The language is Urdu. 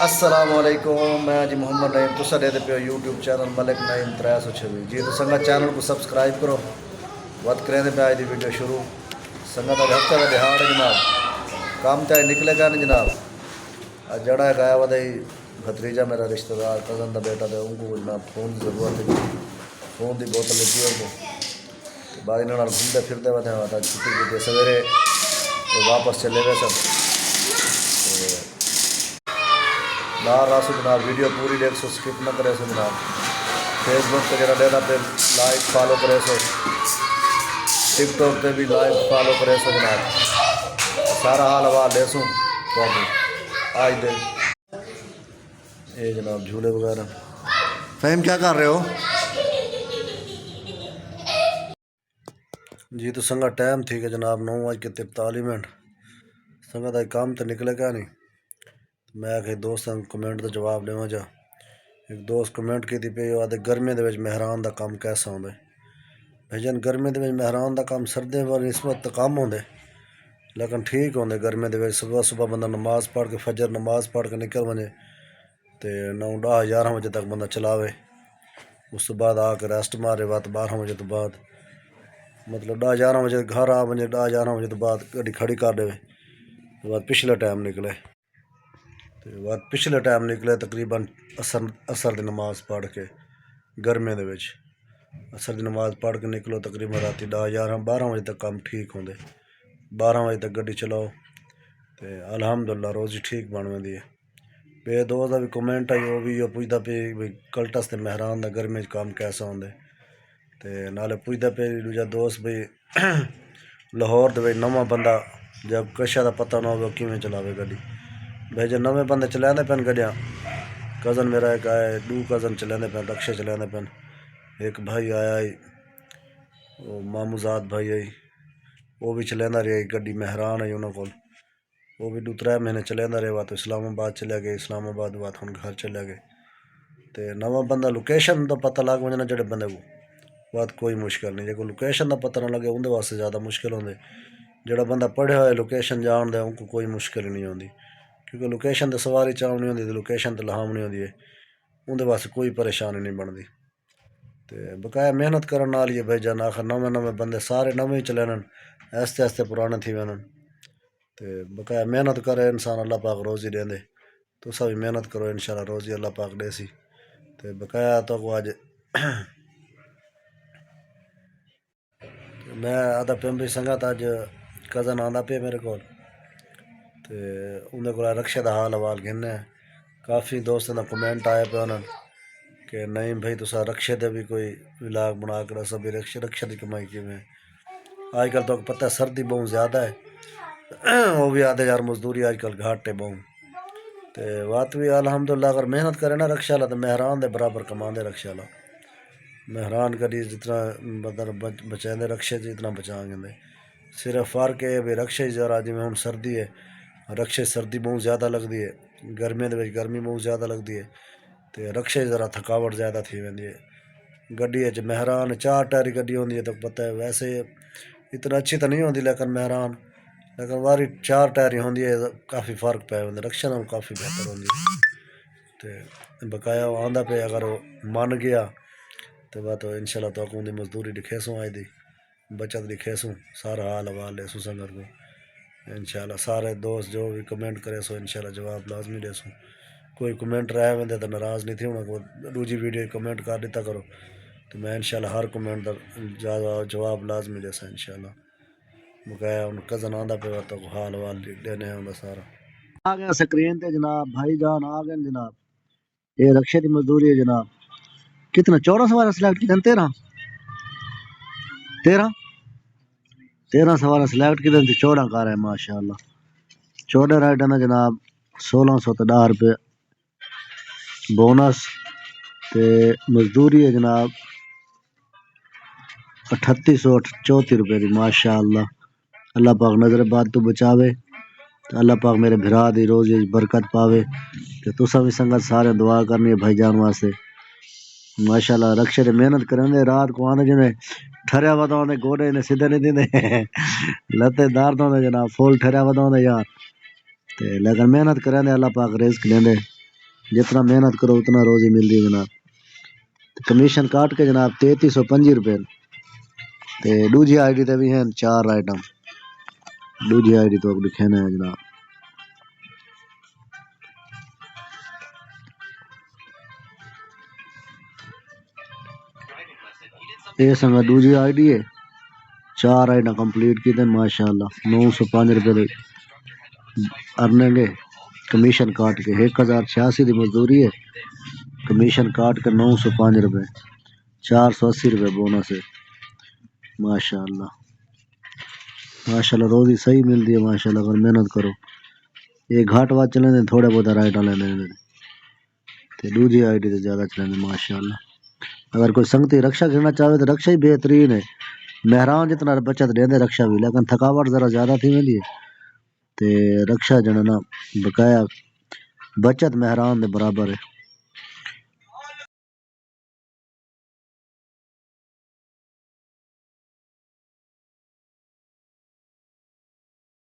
السلام علیکم، میں جی محمد نعیم تسا دے پیو یوٹیوب چینل ملک نعیم 326 جی تو سنگت چینل کو سبسکرائب کرو وقت کریں پہ آج دی ویڈیو شروع سنگت آج ہفتہ کا دہاڑ ہے جناب، کام چاہے نکلے گا نہیں جناب. آج جڑا ہے گایا وا بھتریجا میرا رشتہ دار کزن کا بیٹا دے ان کو جناب فون کی ضرورت ہے، فون کی بوتل لیتی ہو تو بعد انہوں نے گھومتے پھرتے ہوتے ہیں چھٹی کی سویرے واپس چلے گئے سب باہر راسو جناب. ویڈیو پوری دیکھ سو، سکپ نہ کرے سو جناب. فیس بک پہ جڑا دینا پہ لائک فالو کرے سو، ٹک ٹاک پہ بھی لائک فالو کرے سو جناب. سارا حال حوال دے سوں تو آج دے یہ جناب جھولے وغیرہ. فہم کیا کر رہے ہو جی؟ تو سنگا ٹائم تھی کہ جناب 9:43 سنگا آج کام تو نکلے گا نہیں. میں کہ دوستوں کمنٹ کا جواب دوا جا. ایک دوست کمنٹ کی پی آدھے گرمی کے مہران کا کام کیسا آدھے بھائی جان. گرمی کے مہران کا کام سردی والی نسبت تو کم ہوندے لیکن ٹھیک ہوندے. گرمی کے صبح صبح بندہ نماز پڑھ کے فجر نماز پڑھ کے نکل وجے تو 9-10-11 بجے تک بندہ چلاوے. اس تو بعد آ کے ریسٹ مارے بات 12 بجے تو بعد مطلب 10-11 بجے گھر آ وجے 10-11 بجے تو بعد گاڑی کھڑی کر دے. بعد پچھلے ٹائم نکلے تقریباً اثر دی نماز پڑھ کے گرمی دے وچ اثر دی نماز پڑھ کے نکلو تقریباً راتی 10-11-12 بجے تک کام ٹھیک ہوندے. 12 بجے تک گاڑی چلاؤ تو الحمدللہ روزی ٹھیک بن ویندی ہے. بے دوست کا بھی کمنٹ آئی وہ بھی پوچھتا پی بھائی کلٹس تے مہران دا گرمی کام کیسا ہوندے تے نالے پوچھتا پی دوجا دوست بھائی لاہور دے نواں بندہ جب کشا دا پتہ نہ ہو کیویں چلاوے گاڑی. بھائی جی نویں بندے چلاندے پین گڈیاں. کزن میرا ایک آیا 2 کزن چلاندے پین رکشے چلاندے پین. ایک بھائی آیا وہ مامو زاد بھائی آئی وہ بھی چلاندا رہا گڈی مہران آئی انہوں کو وہ بھی 2-3 مہینے چلاندا رہا. تو اسلام آباد چلے گئے، اسلام آباد بعد ہن گھر چلے گئے. تو نواں بندہ لوکیشن تو پتہ لگ وجنا جڑے بندے کو بات کوئی مشکل نہیں. جے کوئی لوکیشن کا پتہ نہ لگے اندر واسطے زیادہ مشکل ہوندے. جڑا بندہ پڑھیا ہوئے لوکیشن جان دے ان کو کوئی مشکل نہیں ہوندی کیونکہ لوکیشن تو سواری چاہنی ہوندی لوکیشن تو لہامنی ہوندی ہے. اندر واسطے کوئی پریشانی نہیں بنتی. تو بقایا محنت کرنے والی ہے بھائی جان. آخر نویں بندے سارے نویں ہی چلان آہستے آہستے پرانے تھی وین. تو بقایا محنت کرے انسان اللہ پاک روزی دیں دے. تو سب محنت کرو انشاءاللہ روزی اللہ پاک دے سی. تو بقایا تو آج میں آدھا پیمبری سنگت اج کزن آندا پہ میرے کو تو اندر کو رکشے کا حال حوال گھننے. کافی دوستوں کا کمنٹ آیا پہ انہوں کہ نہیں بھائی تسا رکشے دے بھی کوئی ولاگ بنا کر سب رکشے کی کمائی کیویں. آج کل تو پتہ سردی بہت زیادہ ہے وہ بھی آدھے یار مزدوری آج کل گھاٹ ہے بہت. تو بات بھی الحمدللہ اگر محنت کرے نا رکشے والا تو مہران دے برابر کماندے رکشے والا. مہران کدی جتنا مطلب بچائیں رکشے سے اتنا بچا گے. صرف فرق ہے بھی رکشے ذرا جی ہوں سردی ہے رکشے سردی بہت زیادہ لگتی ہے، گرمیوں کے گرمی بہت زیادہ لگتی ہے تو رکشے ذرا تھکاوٹ زیادہ تھی ویندی ہے. گڈی مہران 4 ٹائری گڈی ہوندی ہے تو پتہ ہے ویسے اتنا اچھی تو نہیں ہوندی لیکن مہران لیکن واری 4 ٹائری ہوندی ہے کافی فرق پی ویندے. رکشے نال کافی بہتر ہوندی ہے. تو بقایا وہ آندا پہ اگر وہ من گیا تو بات انشاءاللہ تو اکوں دی مزدوری دکھے سوں آج دی بچت دکھے سوں سارا حال حوال دے سوں سنگر کو انشاءاللہ. سارے دوست جو بھی کمنٹ کرے سو انشاءاللہ جواب لازمی دے سوں. کوئی کمنٹ رہ ویندے تو ناراض نہیں تھی ہونا کو دوجی ویڈیو کمنٹ کر دیتا کرو تو میں انشاءاللہ ہر کمنٹ کا جواب لازمی دے سا انشاءاللہ. بقایا ان کزن آندا پہ تو حال حوال دینے ہوندا سارا آ گیا سکرین تے جناب. بھائی جان آ گئے جناب. یہ رکشے کی مزدوری ہے جناب. کتنا 14 سوارا سلیکٹ کی 13 سوارا سلیکٹ کی 14 کار ہے ماشاءاللہ. 14 رائڈر نا جناب 1610 روپے بونس تے مزدوری ہے جناب 3834 روپے دی ماشاءاللہ. اللہ پاک نظر بات تو بچاوے تو اللہ پاک میرے بھرا دی روزی برکت پاوے. تو تسا بھی سنگت سارے دعا کرنی ہے بھائی جان واسطے ماشاءاللہ. رکشے تے محنت کرنے رات کو آنے جنے ٹھریا وداؤں دے گوڑے نے سیدھے نہیں دیندے لتے دار دے جناب فول ٹھریا وداؤں دے یار. تے لیکن محنت کرنے اللہ پاک رزق دیندے جتنا محنت کرو اتنا روزی ملتی ہے جناب کمیشن کاٹ کے جناب 3325 روپے تے دوجی آئی ڈی تے بھی ہیں 4 آئٹم دوجی آئی ڈی تو لکھنا ہے جناب یہ سنگا دوجی آئی ڈی ہے 4 آئٹم کمپلیٹ کی تے ماشاءاللہ 905 روپے ارننگ ہے کمیشن کاٹ کے 1086 دی مزدوری ہے کمیشن کاٹ کے 905 روپے 480 روپے بونس ہے ماشاءاللہ ماشاءاللہ روزی صحیح ملتی ہے ماشاءاللہ اگر محنت کرو یہ گھاٹ وات چلیں دے تھوڑے بہت رائٹ لینے تے دوجی آئی ڈی تے زیادہ چلیں دے ماشاءاللہ اگر کوئی سنگتی رکشا گھرنا چاہے تو رکشا ہی بہترین ہے مہران جتنا بچت دیں دے رکشا بھی لیکن تھکاوٹ ذرا زیادہ تھی ویندی ہے تے رکشا جنا نا بقایا بچت مہران دے برابر ہے